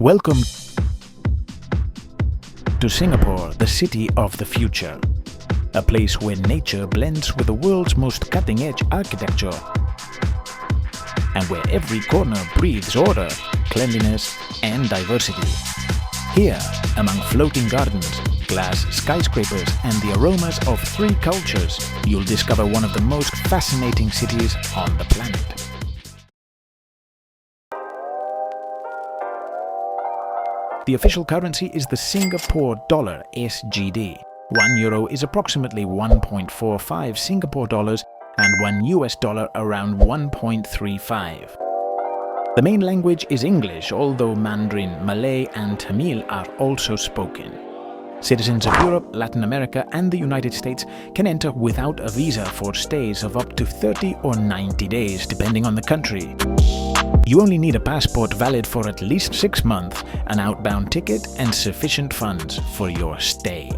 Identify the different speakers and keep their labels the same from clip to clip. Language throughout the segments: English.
Speaker 1: Welcome to Singapore, the city of the future. A place where nature blends with the world's most cutting-edge architecture and where every corner breathes order, cleanliness and diversity. Here, among floating gardens, glass skyscrapers and the aromas of three cultures, you'll discover one of the most fascinating cities on the planet. The official currency is the Singapore dollar (SGD). €1 is approximately 1.45 Singapore dollars and $1 around 1.35. The main language is English, although Mandarin, Malay and Tamil are also spoken. Citizens of Europe, Latin America and the United States can enter without a visa for stays of up to 30 or 90 days, depending on the country. You only need a passport valid for at least 6 months, an outbound ticket and sufficient funds for your stay.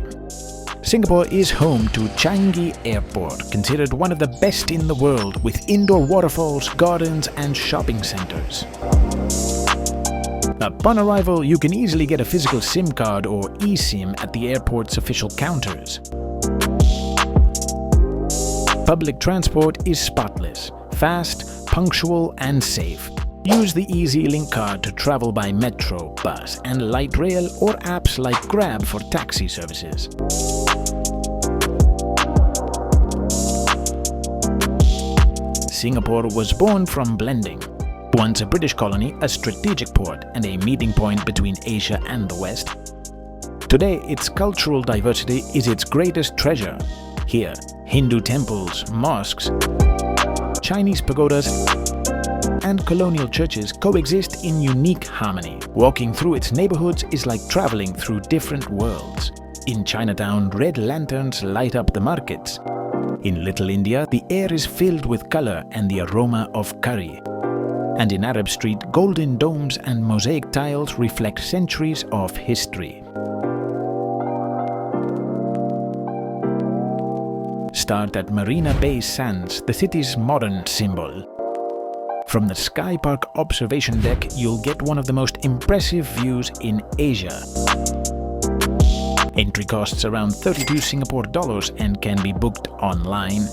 Speaker 1: Singapore is home to Changi Airport, considered one of the best in the world, with indoor waterfalls, gardens and shopping centers. Upon arrival, you can easily get a physical SIM card or eSIM at the airport's official counters. Public transport is spotless, fast, punctual and safe. Use the EasyLink card to travel by metro, bus and light rail or apps like Grab for taxi services. Singapore was born from blending. Once a British colony, a strategic port and a meeting point between Asia and the West. Today, its cultural diversity is its greatest treasure. Here, Hindu temples, mosques, Chinese pagodas and colonial churches coexist in unique harmony. Walking through its neighborhoods is like traveling through different worlds. In Chinatown, red lanterns light up the markets. In Little India, the air is filled with color and the aroma of curry. And in Arab Street, golden domes and mosaic tiles reflect centuries of history. Start at Marina Bay Sands, the city's modern symbol. From the Sky Park observation deck, you'll get one of the most impressive views in Asia. Entry costs around 32 Singapore dollars and can be booked online.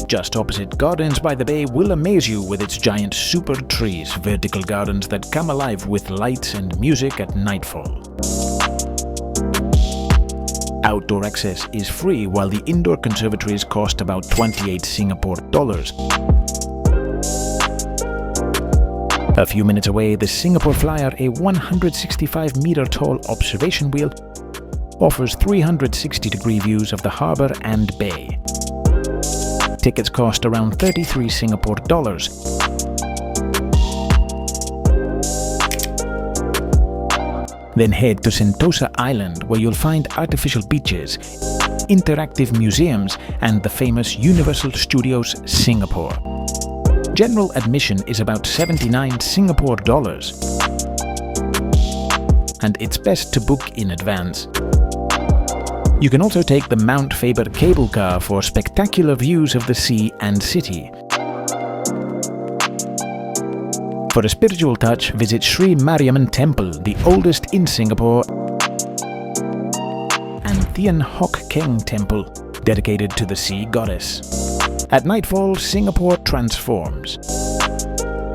Speaker 1: Just opposite Gardens by the Bay will amaze you with its giant super trees, vertical gardens that come alive with lights and music at nightfall. Outdoor access is free, while the indoor conservatories cost about 28 Singapore dollars. A few minutes away, the Singapore Flyer, a 165-meter-tall observation wheel, offers 360-degree views of the harbour and bay. Tickets cost around 33 Singapore dollars. Then head to Sentosa Island, where you'll find artificial beaches, interactive museums and the famous Universal Studios Singapore. General admission is about 79 Singapore dollars. And it's best to book in advance. You can also take the Mount Faber cable car for spectacular views of the sea and city. For a spiritual touch, visit Sri Mariamman Temple, the oldest in Singapore, and Thian Hock Keng Temple, dedicated to the sea goddess. At nightfall, Singapore transforms.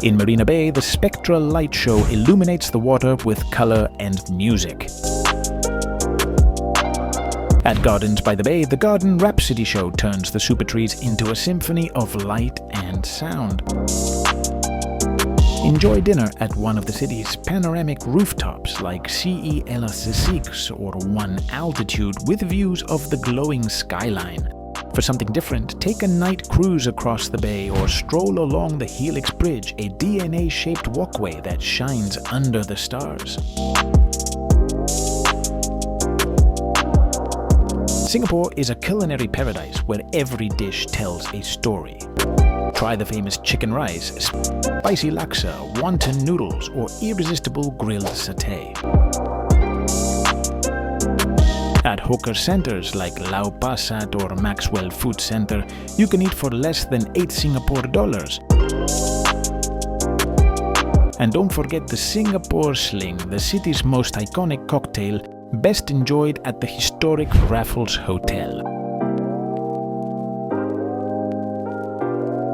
Speaker 1: In Marina Bay, the spectral light show illuminates the water with color and music. At Gardens by the Bay, the Garden Rhapsody show turns the super trees into a symphony of light and sound. Enjoy dinner at one of the city's panoramic rooftops like CELS6 or One Altitude, with views of the glowing skyline. For something different, take a night cruise across the bay or stroll along the Helix Bridge, a DNA-shaped walkway that shines under the stars. Singapore is a culinary paradise where every dish tells a story. Try the famous chicken rice, spicy laksa, wonton noodles, or irresistible grilled satay. At hawker centers like Lau Pa Sat or Maxwell Food Center, you can eat for less than 8 Singapore dollars. And don't forget the Singapore Sling, the city's most iconic cocktail, best enjoyed at the historic Raffles Hotel.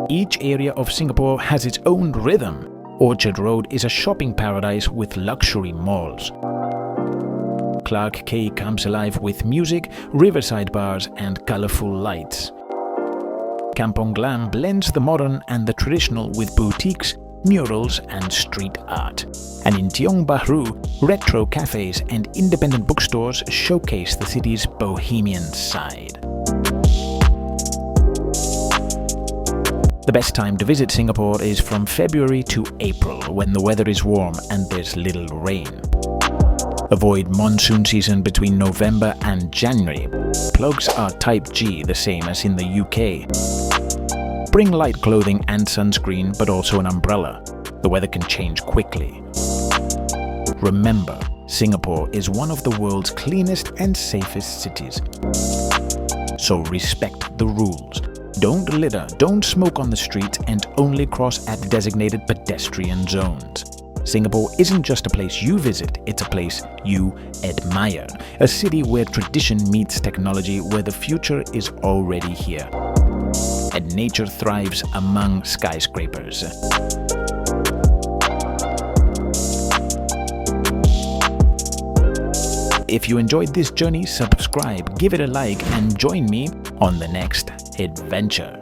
Speaker 1: Each area of Singapore has its own rhythm. Orchard Road is a shopping paradise with luxury malls. Clark Quay comes alive with music, riverside bars and colourful lights. Kampong Glam blends the modern and the traditional with boutiques, murals and street art. And in Tiong Bahru, retro cafes and independent bookstores showcase the city's bohemian side. The best time to visit Singapore is from February to April, when the weather is warm and there's little rain. Avoid monsoon season between November and January. Plugs are type G, the same as in the UK. Bring light clothing and sunscreen, but also an umbrella. The weather can change quickly. Remember, Singapore is one of the world's cleanest and safest cities. So respect the rules. Don't litter, don't smoke on the streets, and only cross at designated pedestrian zones. Singapore isn't just a place you visit, it's a place you admire. A city where tradition meets technology, where the future is already here. And nature thrives among skyscrapers. If you enjoyed this journey, subscribe, give it a like, and join me on the next adventure.